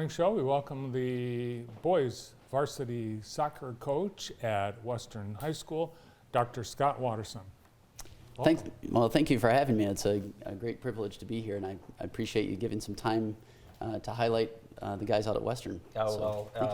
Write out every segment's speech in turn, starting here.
morning show, we welcome the boys varsity soccer coach at Western High School, Dr. Scott Watterson. Thank you for having me. It's a great privilege to be here, and I appreciate you giving some time to highlight the guys out at Western.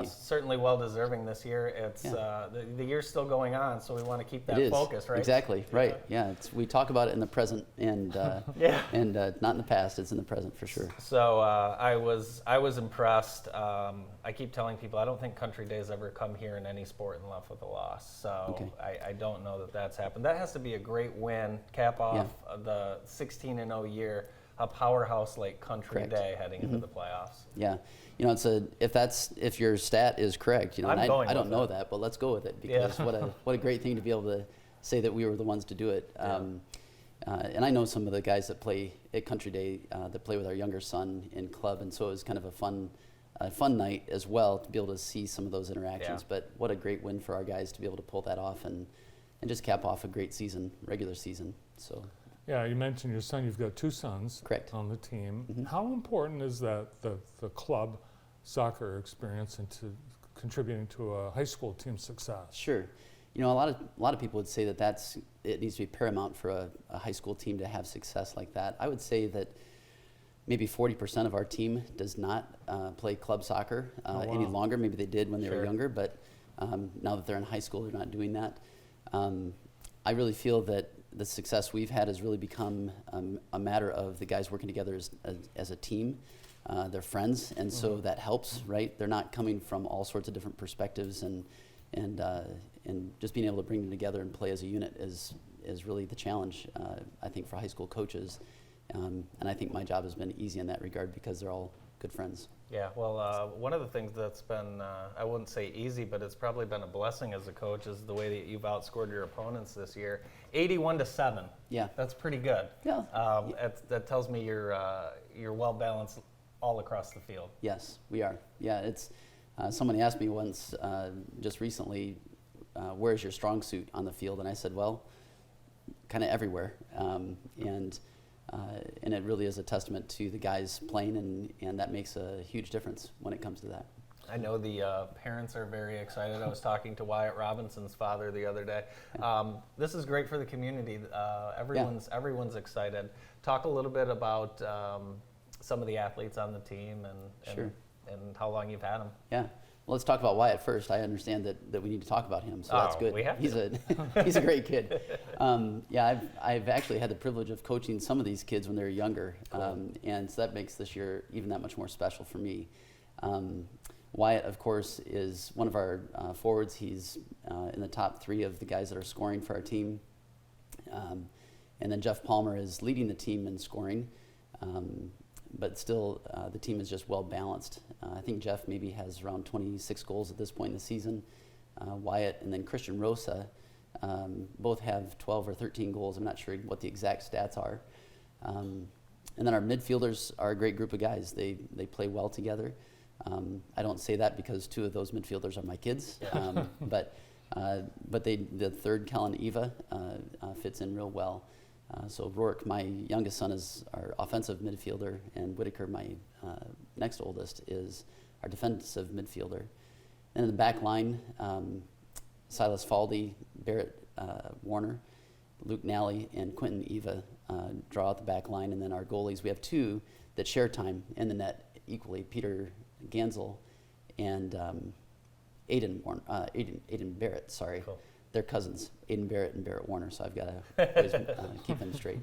Certainly well deserving this year. It's the year's still going on, so we want to keep that focus, right? Exactly, right. Yeah, we talk about it in the present, and and not in the past. It's in the present for sure. So I was impressed. I keep telling people I don't think Country Day's ever come here in any sport and left with a loss. So I don't know that that's happened. That has to be a great win, cap off the 16-0 year. A powerhouse like Country Day heading into the playoffs. Yeah, if your stat is correct, and I don't know that, but let's go with it because what a great thing to be able to say that we were the ones to do it. And I know some of the guys that play at Country Day that play with our younger son in club, and so it was kind of a fun night as well to be able to see some of those interactions. Yeah. But what a great win for our guys to be able to pull that off and just cap off a great season, regular season. So. Yeah, you mentioned your son. You've got two sons on the team. Mm-hmm. How important is that the club soccer experience into contributing to a high school team's success? Sure. A lot of people would say that it needs to be paramount for a high school team to have success like that. I would say that maybe 40% of our team does not play club soccer any longer. Maybe they did when they were younger, but now that they're in high school, they're not doing that. I really feel that the success we've had has really become a matter of the guys working together as a team. They're friends, and so that helps, right? They're not coming from all sorts of different perspectives, and just being able to bring them together and play as a unit is really the challenge, I think, for high school coaches. And I think my job has been easy in that regard because they're all good friends. Yeah, well, one of the things that's been, I wouldn't say easy, but it's probably been a blessing as a coach is the way that you've outscored your opponents this year. 81-7. Yeah. That's pretty good. Yeah. That tells me you're well-balanced all across the field. Yes, we are. Yeah, it's, somebody asked me once, just recently, where's your strong suit on the field? And I said, well, kind of everywhere. And it really is a testament to the guys playing, and that makes a huge difference when it comes to that. I know the parents are very excited. I was talking to Wyatt Robinson's father the other day. This is great for the community. Everyone's excited. Talk a little bit about some of the athletes on the team and how long you've had them. Yeah. Well, let's talk about Wyatt first. I understand that we need to talk about him, so that's good. We have to. He's a great kid. I've actually had the privilege of coaching some of these kids when they were younger, and so that makes this year even that much more special for me. Wyatt, of course, is one of our forwards. He's in the top 3 of the guys that are scoring for our team. And then Jeff Palmer is leading the team in scoring. But still, the team is just well balanced. I think Jeff maybe has around 26 goals at this point in the season. Wyatt and then Christian Rosa both have 12 or 13 goals. I'm not sure what the exact stats are. And then our midfielders are a great group of guys. They play well together. I don't say that because 2 of those midfielders are my kids, but the third, Kellen Eva, fits in real well. So Rourke, my youngest son, is our offensive midfielder, and Whitaker, my next oldest, is our defensive midfielder. And in the back line, Silas Faldy, Barrett Warner, Luke Nally, and Quentin Eva draw out the back line. And then our goalies, we have 2 that share time in the net equally, Peter Gansel and Aiden Barrett, sorry. Cool. They're cousins, Aiden Barrett and Barrett Warner, so I've got to always keep them straight.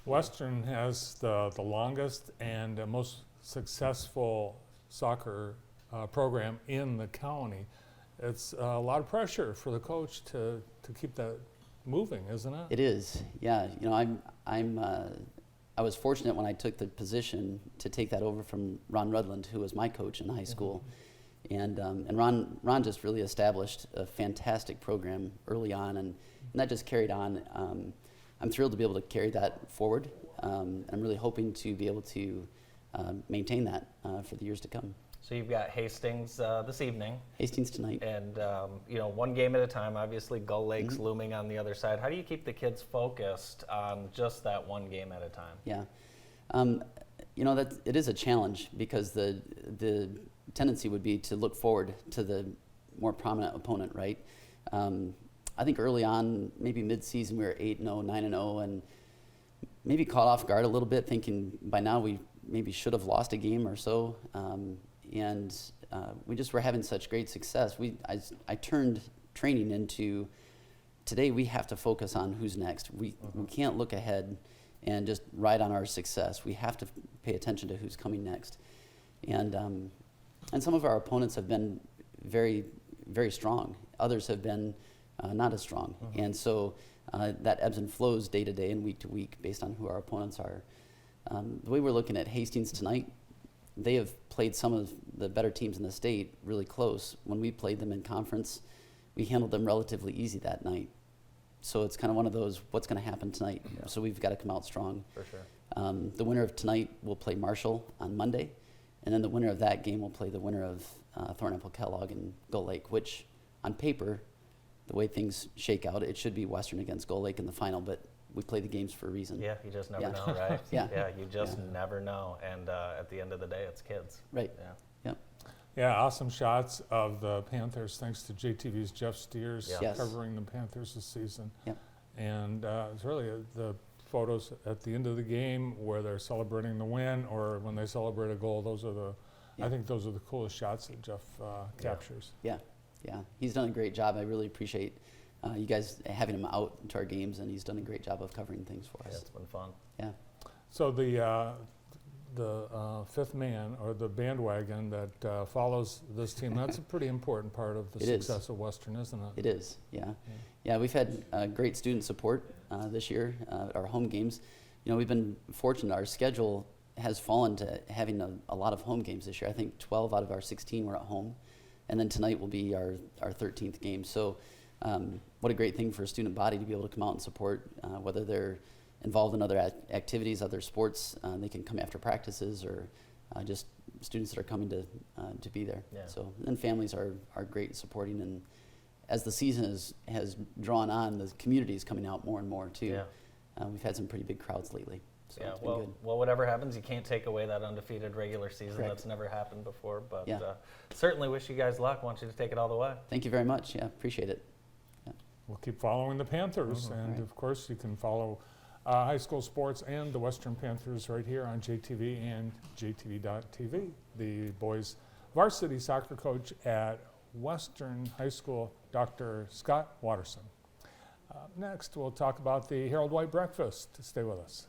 Western has the longest and most successful soccer program in the county. It's a lot of pressure for the coach to keep that moving, isn't it? It is, yeah. I was fortunate when I took the position to take that over from Ron Rudland, who was my coach in high school. And Ron just really established a fantastic program early on, and that just carried on. I'm thrilled to be able to carry that forward. I'm really hoping to be able to maintain that for the years to come. So you've got Hastings this evening. Hastings tonight. And, one game at a time, obviously Gull Lake's looming on the other side. How do you keep the kids focused on just that one game at a time? Yeah. You know, it is a challenge because the tendency would be to look forward to the more prominent opponent, right? I think early on, maybe mid-season, we were 8-0, 9-0, and maybe caught off guard a little bit, thinking by now we maybe should have lost a game or so. We just were having such great success. I turned training into, today we have to focus on who's next. We can't look ahead and just ride on our success. We have to pay attention to who's coming next. And some of our opponents have been very, very strong. Others have been not as strong. And so that ebbs and flows day to day and week to week based on who our opponents are. The way we're looking at Hastings tonight, they have played some of the better teams in the state really close. When we played them in conference, we handled them relatively easy that night. So it's kind of one of those, what's going to happen tonight? Yeah. So we've got to come out strong. For sure. The winner of tonight will play Marshall on Monday, and then the winner of that game will play the winner of Thornapple Kellogg and Gull Lake, which on paper, the way things shake out, it should be Western against Gull Lake in the final, but we play the games for a reason. Yeah, you just never Yeah. know, right? Yeah. Yeah, you just Yeah. never know. And at the end of the day, it's kids. Right. Yeah. Yep. Yeah, awesome shots of the Panthers, thanks to JTV's Jeff Steers Yeah. Yes. covering the Panthers this season. Yep. And it's really the photos at the end of the game where they're celebrating the win or when they celebrate a goal. Those are the, Yeah. I think those are the coolest shots that Jeff captures. Yeah. He's done a great job. I really appreciate you guys having him out to our games, and he's done a great job of covering things for Yeah, us. it's been fun. Yeah. So the fifth man or the bandwagon that follows this team, that's a pretty important part of the It is. success of Western, isn't it? It is, yeah. Yeah, we've had great student support this year at our home games. You know, we've been fortunate. Our schedule has fallen to having a lot of home games this year. I think 12 out of our 16 were at home. And then tonight will be our 13th game. So what a great thing for a student body to be able to come out and support, whether they're involved in other activities, other sports. They can come after practices or just students that are coming to be there. Yeah. So, and families are great supporting, and as the season has drawn on, the community is coming out more and more too. Yeah. We've had some pretty big crowds lately. So Yeah, it's been good. well, whatever happens, you can't take away that undefeated regular season. Correct. That's never happened before. But Yeah. certainly wish you guys luck. Want you to take it all the way. Thank you very much. Yeah, appreciate it. We'll keep following the Panthers, and Right. of course you can follow high school sports and the Western Panthers right here on JTV and JTV.tv. The boys varsity soccer coach at Western High School, Dr. Scott Watterson. Next, we'll talk about the Harold White Breakfast. Stay with us.